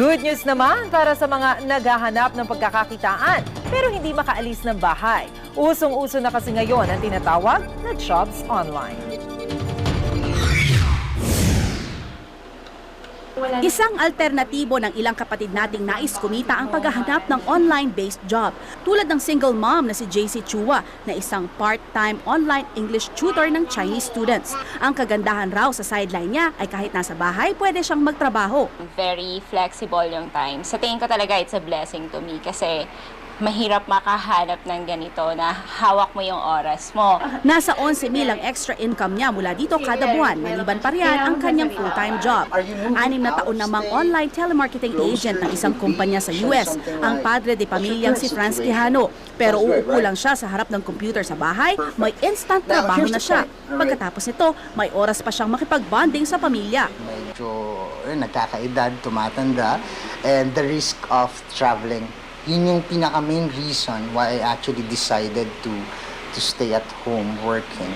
Good news naman para sa mga naghahanap ng pagkakakitaan pero hindi makaalis ng bahay. Usong-uso na kasi ngayon ang tinatawag na jobs online. Isang alternatibo ng ilang kapatid nating nais kumita ang paghahanap ng online-based job. Tulad ng single mom na si JC Chua na isang part-time online English tutor ng Chinese students. Ang kagandahan raw sa sideline niya ay kahit nasa bahay, pwede siyang magtrabaho. Very flexible yung time. Sa tingin ko talaga it's a blessing to me kasi mahirap makahanap ng ganito na hawak mo yung oras mo. Nasa 11,000 ang extra income niya mula dito kada buwan. Maliban pa riyan ang kanyang full-time job. 6 na taon namang online telemarketing agent ng isang kumpanya sa US, ang padre de pamilyang si Franz Quijano. Pero uupo lang siya sa harap ng computer sa bahay, may instant trabaho na siya. Pagkatapos nito, may oras pa siyang makipag-bonding sa pamilya. Medyo nagkakaedad, tumatanda, and the risk of traveling. Yun yung pinaka-main reason why I actually decided to stay at home working.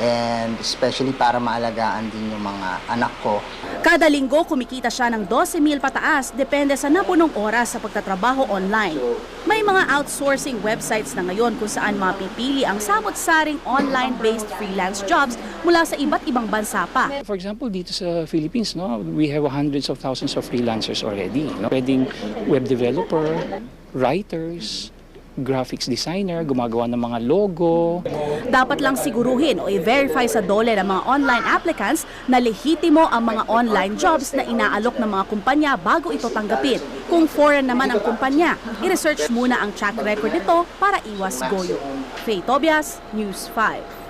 And especially para maalagaan din yung mga anak ko. Kada linggo kumikita siya ng 12,000 pataas depende sa napunong oras sa pagtatrabaho online. May mga outsourcing websites na ngayon kung saan mapipili ang samot-saring online-based freelance jobs mula sa iba't ibang bansa pa. For example, dito sa Philippines, we have hundreds of thousands of freelancers already. Pwedeng web developer, writers, graphics designer, gumagawa ng mga logo. Dapat lang siguruhin o i-verify sa DOLE ng mga online applicants na lehitimo ang mga online jobs na inaalok ng mga kumpanya bago ito tanggapin. Kung foreign naman ang kumpanya, i-research muna ang track record nito para iwas goyo. Faye Tobias, News 5.